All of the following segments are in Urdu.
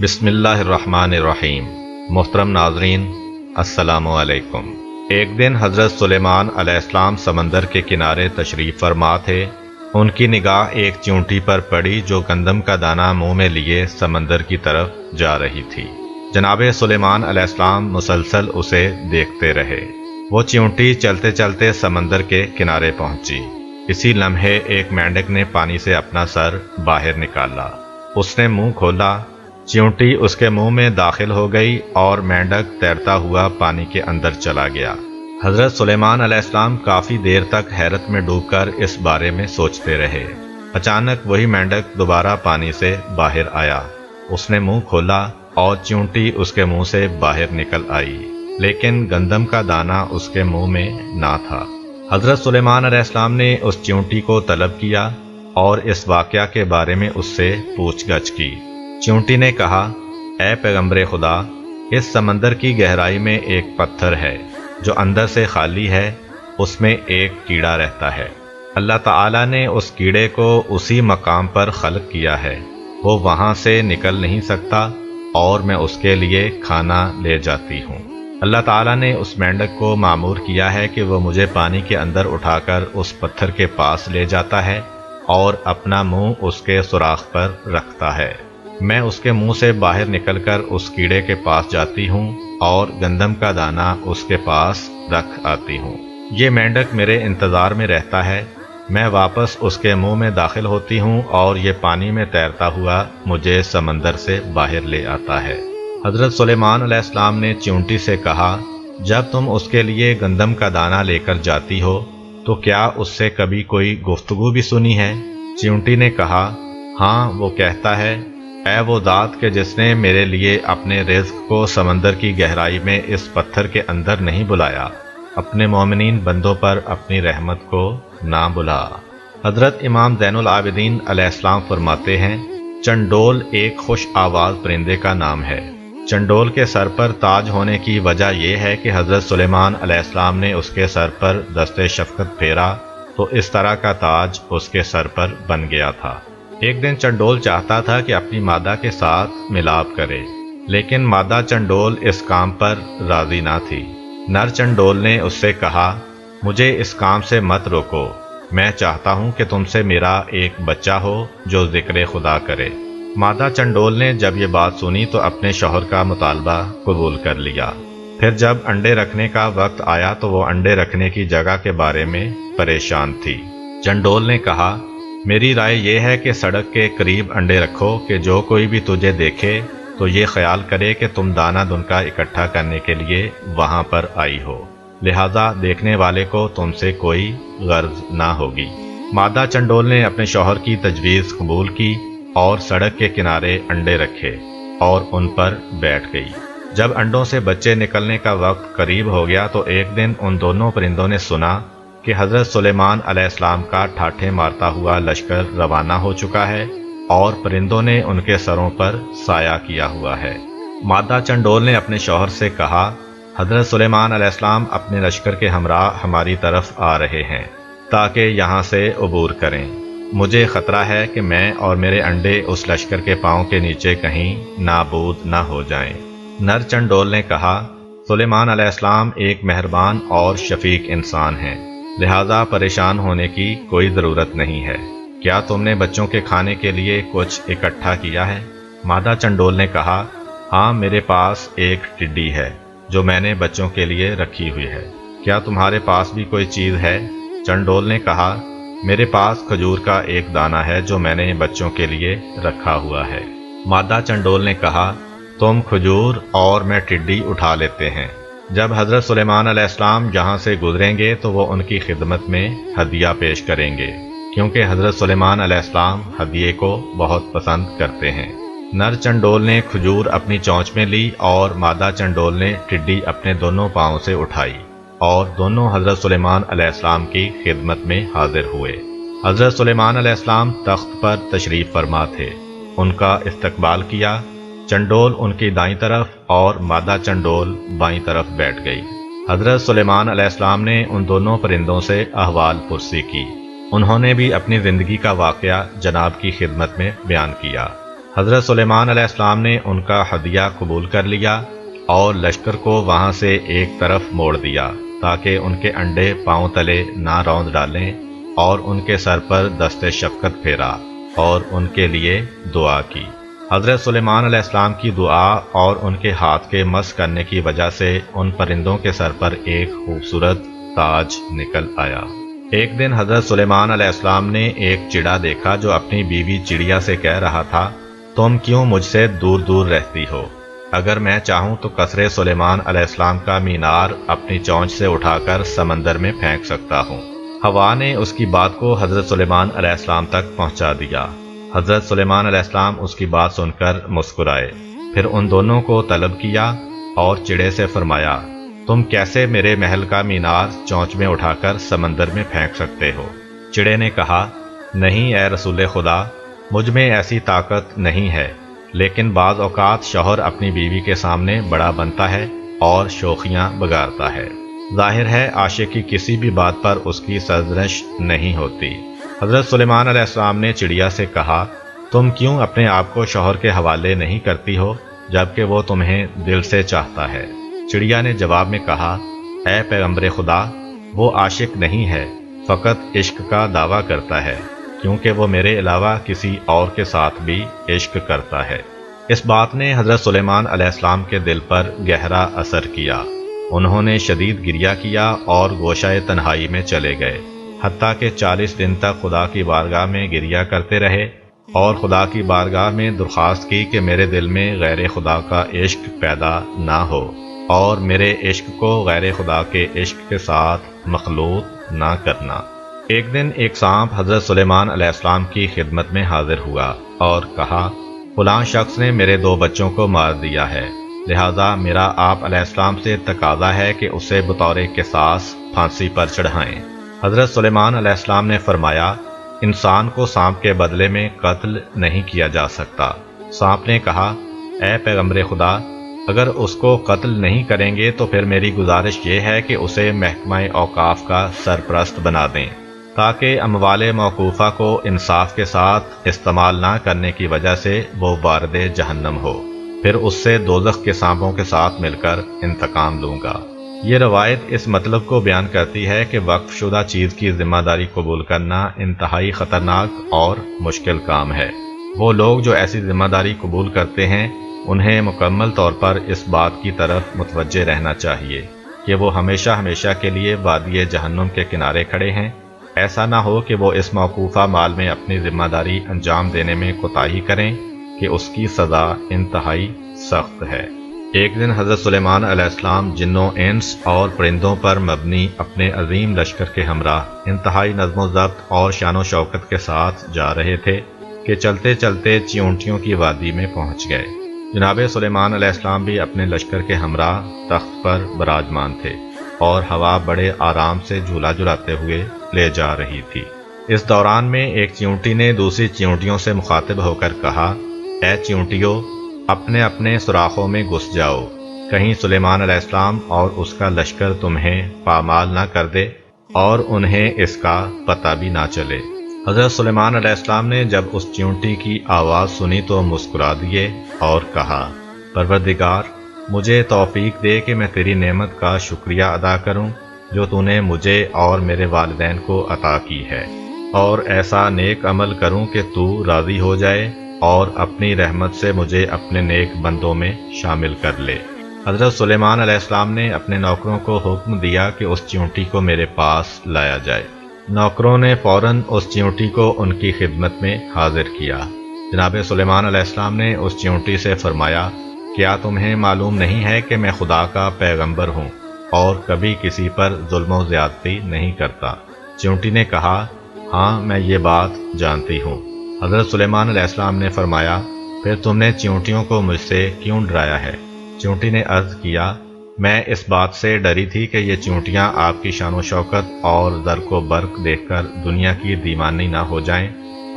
بسم اللہ الرحمن الرحیم۔ محترم ناظرین، السلام علیکم۔ ایک دن حضرت سلیمان علیہ السلام سمندر کے کنارے تشریف فرما تھے۔ ان کی نگاہ ایک چیونٹی پر پڑی جو گندم کا دانہ منہ میں لیے سمندر کی طرف جا رہی تھی۔ جناب سلیمان علیہ السلام مسلسل اسے دیکھتے رہے۔ وہ چیونٹی چلتے چلتے سمندر کے کنارے پہنچی۔ اسی لمحے ایک مینڈک نے پانی سے اپنا سر باہر نکالا۔ اس نے منہ کھولا، چیونٹی اس کے منہ میں داخل ہو گئی اور مینڈک تیرتا ہوا پانی کے اندر چلا گیا۔ حضرت سلیمان علیہ السلام کافی دیر تک حیرت میں ڈوب کر اس بارے میں سوچتے رہے۔ اچانک وہی مینڈک دوبارہ پانی سے باہر آیا۔ اس نے منہ کھولا اور چیونٹی اس کے منہ سے باہر نکل آئی، لیکن گندم کا دانہ اس کے منہ میں نہ تھا۔ حضرت سلیمان علیہ السلام نے اس چیونٹی کو طلب کیا اور اس واقعہ کے بارے میں اس سے پوچھ گچھ کی۔ چیونٹی نے کہا، اے پیغمبر خدا، اس سمندر کی گہرائی میں ایک پتھر ہے جو اندر سے خالی ہے، اس میں ایک کیڑا رہتا ہے۔ اللہ تعالیٰ نے اس کیڑے کو اسی مقام پر خلق کیا ہے، وہ وہاں سے نکل نہیں سکتا اور میں اس کے لیے کھانا لے جاتی ہوں۔ اللہ تعالیٰ نے اس مینڈک کو مامور کیا ہے کہ وہ مجھے پانی کے اندر اٹھا کر اس پتھر کے پاس لے جاتا ہے اور اپنا منہ اس کے سوراخ پر رکھتا ہے۔ میں اس کے منہ سے باہر نکل کر اس کیڑے کے پاس جاتی ہوں اور گندم کا دانہ اس کے پاس رکھ آتی ہوں۔ یہ مینڈک میرے انتظار میں رہتا ہے، میں واپس اس کے منہ میں داخل ہوتی ہوں اور یہ پانی میں تیرتا ہوا مجھے سمندر سے باہر لے آتا ہے۔ حضرت سلیمان علیہ السلام نے چیونٹی سے کہا، جب تم اس کے لیے گندم کا دانہ لے کر جاتی ہو تو کیا اس سے کبھی کوئی گفتگو بھی سنی ہے؟ چیونٹی نے کہا، ہاں، وہ کہتا ہے، اے وہ ذات کہ جس نے میرے لیے اپنے رزق کو سمندر کی گہرائی میں اس پتھر کے اندر نہیں بلایا، اپنے مومنین بندوں پر اپنی رحمت کو نہ بلا۔ حضرت امام زین العابدین علیہ السلام فرماتے ہیں، چنڈول ایک خوش آواز پرندے کا نام ہے۔ چنڈول کے سر پر تاج ہونے کی وجہ یہ ہے کہ حضرت سلیمان علیہ السلام نے اس کے سر پر دست شفقت پھیرا تو اس طرح کا تاج اس کے سر پر بن گیا تھا۔ ایک دن چنڈول چاہتا تھا کہ اپنی مادہ کے ساتھ ملاپ کرے، لیکن مادہ چنڈول اس کام پر راضی نہ تھی۔ نر چنڈول نے اس سے کہا، مجھے اس کام سے مت روکو، میں چاہتا ہوں کہ تم سے میرا ایک بچہ ہو جو ذکر خدا کرے۔ مادہ چنڈول نے جب یہ بات سنی تو اپنے شوہر کا مطالبہ قبول کر لیا۔ پھر جب انڈے رکھنے کا وقت آیا تو وہ انڈے رکھنے کی جگہ کے بارے میں پریشان تھی۔ چنڈول نے کہا، میری رائے یہ ہے کہ سڑک کے قریب انڈے رکھو کہ جو کوئی بھی تجھے دیکھے تو یہ خیال کرے کہ تم دانہ دنکا اکٹھا کرنے کے لیے وہاں پر آئی ہو، لہذا دیکھنے والے کو تم سے کوئی غرض نہ ہوگی۔ مادہ چنڈول نے اپنے شوہر کی تجویز قبول کی اور سڑک کے کنارے انڈے رکھے اور ان پر بیٹھ گئی۔ جب انڈوں سے بچے نکلنے کا وقت قریب ہو گیا تو ایک دن ان دونوں پرندوں نے سنا کہ حضرت سلیمان علیہ السلام کا ٹھاٹھے مارتا ہوا لشکر روانہ ہو چکا ہے اور پرندوں نے ان کے سروں پر سایہ کیا ہوا ہے۔ مادہ چنڈول نے اپنے شوہر سے کہا، حضرت سلیمان علیہ السلام اپنے لشکر کے ہمراہ ہماری طرف آ رہے ہیں تاکہ یہاں سے عبور کریں۔ مجھے خطرہ ہے کہ میں اور میرے انڈے اس لشکر کے پاؤں کے نیچے کہیں نابود نہ ہو جائیں۔ نر چنڈول نے کہا، سلیمان علیہ السلام ایک مہربان اور شفیق انسان ہیں، لہذا پریشان ہونے کی کوئی ضرورت نہیں ہے۔ کیا تم نے بچوں کے کھانے کے لیے کچھ اکٹھا کیا ہے؟ مادہ چنڈول نے کہا، ہاں، میرے پاس ایک ٹڈی ہے جو میں نے بچوں کے لیے رکھی ہوئی ہے۔ کیا تمہارے پاس بھی کوئی چیز ہے؟ چنڈول نے کہا، میرے پاس کھجور کا ایک دانہ ہے جو میں نے بچوں کے لیے رکھا ہوا ہے۔ مادہ چنڈول نے کہا، تم کھجور اور میں ٹڈی اٹھا لیتے ہیں۔ جب حضرت سلیمان علیہ السلام جہاں سے گزریں گے تو وہ ان کی خدمت میں ہدیہ پیش کریں گے، کیونکہ حضرت سلیمان علیہ السلام ہدیے کو بہت پسند کرتے ہیں۔ نر چنڈول نے کھجور اپنی چونچ میں لی اور مادہ چنڈول نے ٹڈی اپنے دونوں پاؤں سے اٹھائی اور دونوں حضرت سلیمان علیہ السلام کی خدمت میں حاضر ہوئے۔ حضرت سلیمان علیہ السلام تخت پر تشریف فرما تھے، ان کا استقبال کیا۔ چنڈول ان کی دائیں طرف اور مادہ چنڈول بائیں طرف بیٹھ گئی۔ حضرت سلیمان علیہ السلام نے ان دونوں پرندوں سے احوال پرسی کی۔ انہوں نے بھی اپنی زندگی کا واقعہ جناب کی خدمت میں بیان کیا۔ حضرت سلیمان علیہ السلام نے ان کا ہدیہ قبول کر لیا اور لشکر کو وہاں سے ایک طرف موڑ دیا تاکہ ان کے انڈے پاؤں تلے نہ روند ڈالیں، اور ان کے سر پر دست شفقت پھیرا اور ان کے لیے دعا کی۔ حضرت سلیمان علیہ السلام کی دعا اور ان کے ہاتھ کے مس کرنے کی وجہ سے ان پرندوں کے سر پر ایک خوبصورت تاج نکل آیا۔ ایک دن حضرت سلیمان علیہ السلام نے ایک چڑا دیکھا جو اپنی بیوی چڑیا سے کہہ رہا تھا، تم کیوں مجھ سے دور دور رہتی ہو؟ اگر میں چاہوں تو قصر سلیمان علیہ السلام کا مینار اپنی چونچ سے اٹھا کر سمندر میں پھینک سکتا ہوں۔ ہوا نے اس کی بات کو حضرت سلیمان علیہ السلام تک پہنچا دیا۔ حضرت سلیمان علیہ السلام اس کی بات سن کر مسکرائے، پھر ان دونوں کو طلب کیا اور چڑے سے فرمایا، تم کیسے میرے محل کا مینار چونچ میں اٹھا کر سمندر میں پھینک سکتے ہو؟ چڑے نے کہا، نہیں اے رسول خدا، مجھ میں ایسی طاقت نہیں ہے، لیکن بعض اوقات شوہر اپنی بیوی کے سامنے بڑا بنتا ہے اور شوخیاں بگاڑتا ہے۔ ظاہر ہے عاشق کی کسی بھی بات پر اس کی سرزنش نہیں ہوتی۔ حضرت سلیمان علیہ السلام نے چڑیا سے کہا، تم کیوں اپنے آپ کو شوہر کے حوالے نہیں کرتی ہو جبکہ وہ تمہیں دل سے چاہتا ہے؟ چڑیا نے جواب میں کہا، اے پیغمبر خدا، وہ عاشق نہیں ہے، فقط عشق کا دعویٰ کرتا ہے، کیونکہ وہ میرے علاوہ کسی اور کے ساتھ بھی عشق کرتا ہے۔ اس بات نے حضرت سلیمان علیہ السلام کے دل پر گہرا اثر کیا۔ انہوں نے شدید گریہ کیا اور گوشہ تنہائی میں چلے گئے، حتیٰ کہ 40 دن تک خدا کی بارگاہ میں گریہ کرتے رہے اور خدا کی بارگاہ میں درخواست کی کہ میرے دل میں غیر خدا کا عشق پیدا نہ ہو اور میرے عشق کو غیر خدا کے عشق کے ساتھ مخلوط نہ کرنا۔ ایک دن ایک سانپ حضرت سلیمان علیہ السلام کی خدمت میں حاضر ہوا اور کہا، فلاں شخص نے میرے 2 بچوں کو مار دیا ہے، لہذا میرا آپ علیہ السلام سے تقاضا ہے کہ اسے بطور قصاص پھانسی پر چڑھائیں۔ حضرت سلیمان علیہ السلام نے فرمایا، انسان کو سانپ کے بدلے میں قتل نہیں کیا جا سکتا۔ سانپ نے کہا، اے پیغمبر خدا، اگر اس کو قتل نہیں کریں گے تو پھر میری گزارش یہ ہے کہ اسے محکمہ اوقاف کا سرپرست بنا دیں، تاکہ اموال موقوفہ کو انصاف کے ساتھ استعمال نہ کرنے کی وجہ سے وہ وارد جہنم ہو، پھر اس سے دوزخ کے سانپوں کے ساتھ مل کر انتقام لوں گا۔ یہ روایت اس مطلب کو بیان کرتی ہے کہ وقف شدہ چیز کی ذمہ داری قبول کرنا انتہائی خطرناک اور مشکل کام ہے۔ وہ لوگ جو ایسی ذمہ داری قبول کرتے ہیں انہیں مکمل طور پر اس بات کی طرف متوجہ رہنا چاہیے کہ وہ ہمیشہ ہمیشہ کے لیے وادی جہنم کے کنارے کھڑے ہیں۔ ایسا نہ ہو کہ وہ اس موقوفہ مال میں اپنی ذمہ داری انجام دینے میں کوتاہی کریں کہ اس کی سزا انتہائی سخت ہے۔ ایک دن حضرت سلیمان علیہ السلام جنوں انس اور پرندوں پر مبنی اپنے عظیم لشکر کے ہمراہ انتہائی نظم و ضبط اور شان و شوکت کے ساتھ جا رہے تھے کہ چلتے چلتے چیونٹیوں کی وادی میں پہنچ گئے۔ جناب سلیمان علیہ السلام بھی اپنے لشکر کے ہمراہ تخت پر براجمان تھے اور ہوا بڑے آرام سے جھولا جھلاتے ہوئے لے جا رہی تھی۔ اس دوران میں ایک چیونٹی نے دوسری چیونٹیوں سے مخاطب ہو کر کہا، اے چیونٹیوں، اپنے اپنے سوراخوں میں گھس جاؤ، کہیں سلیمان علیہ السلام اور اس کا لشکر تمہیں پامال نہ کر دے اور انہیں اس کا پتہ بھی نہ چلے۔ حضرت سلیمان علیہ السلام نے جب اس چیونٹی کی آواز سنی تو مسکرا دیے اور کہا، پروردگار، مجھے توفیق دے کہ میں تیری نعمت کا شکریہ ادا کروں جو تو نے مجھے اور میرے والدین کو عطا کی ہے، اور ایسا نیک عمل کروں کہ تو راضی ہو جائے اور اپنی رحمت سے مجھے اپنے نیک بندوں میں شامل کر لے۔ حضرت سلیمان علیہ السلام نے اپنے نوکروں کو حکم دیا کہ اس چیونٹی کو میرے پاس لایا جائے۔ نوکروں نے فوراً اس چیونٹی کو ان کی خدمت میں حاضر کیا۔ جناب سلیمان علیہ السلام نے اس چیونٹی سے فرمایا، کیا تمہیں معلوم نہیں ہے کہ میں خدا کا پیغمبر ہوں اور کبھی کسی پر ظلم و زیادتی نہیں کرتا؟ چیونٹی نے کہا، ہاں میں یہ بات جانتی ہوں۔ حضرت سلیمان علیہ السلام نے فرمایا، پھر تم نے چیونٹیوں کو مجھ سے کیوں ڈرایا ہے؟ چیونٹی نے عرض کیا، میں اس بات سے ڈری تھی کہ یہ چیونٹیاں آپ کی شان و شوکت اور زرق و برق دیکھ کر دنیا کی دیوانی نہ ہو جائیں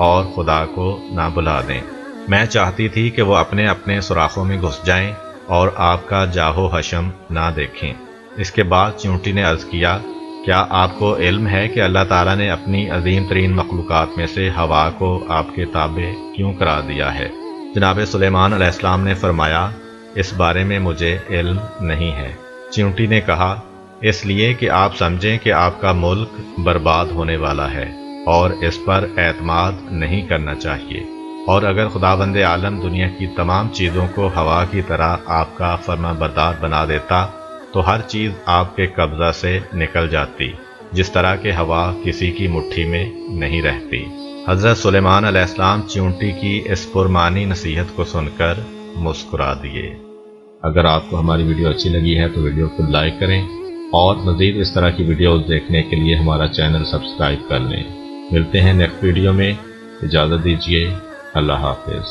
اور خدا کو نہ بلا دیں۔ میں چاہتی تھی کہ وہ اپنے اپنے سوراخوں میں گھس جائیں اور آپ کا جاہ و حشم نہ دیکھیں۔ اس کے بعد چیونٹی نے عرض کیا، کیا آپ کو علم ہے کہ اللہ تعالیٰ نے اپنی عظیم ترین مخلوقات میں سے ہوا کو آپ کے تابع کیوں کرا دیا ہے؟ جناب سلیمان علیہ السلام نے فرمایا اس بارے میں مجھے علم نہیں ہے۔ چیونٹی نے کہا اس لیے کہ آپ سمجھیں کہ آپ کا ملک برباد ہونے والا ہے اور اس پر اعتماد نہیں کرنا چاہیے، اور اگر خداوند عالم دنیا کی تمام چیزوں کو ہوا کی طرح آپ کا فرما بردار بنا دیتا تو ہر چیز آپ کے قبضہ سے نکل جاتی، جس طرح کہ ہوا کسی کی مٹھی میں نہیں رہتی۔ حضرت سلیمان علیہ السلام چیونٹی کی اس پرمانی نصیحت کو سن کر مسکرا دیے۔ اگر آپ کو ہماری ویڈیو اچھی لگی ہے تو ویڈیو کو لائک کریں اور مزید اس طرح کی ویڈیوز دیکھنے کے لیے ہمارا چینل سبسکرائب کر لیں۔ ملتے ہیں نیکسٹ ویڈیو میں، اجازت دیجیے، اللہ حافظ۔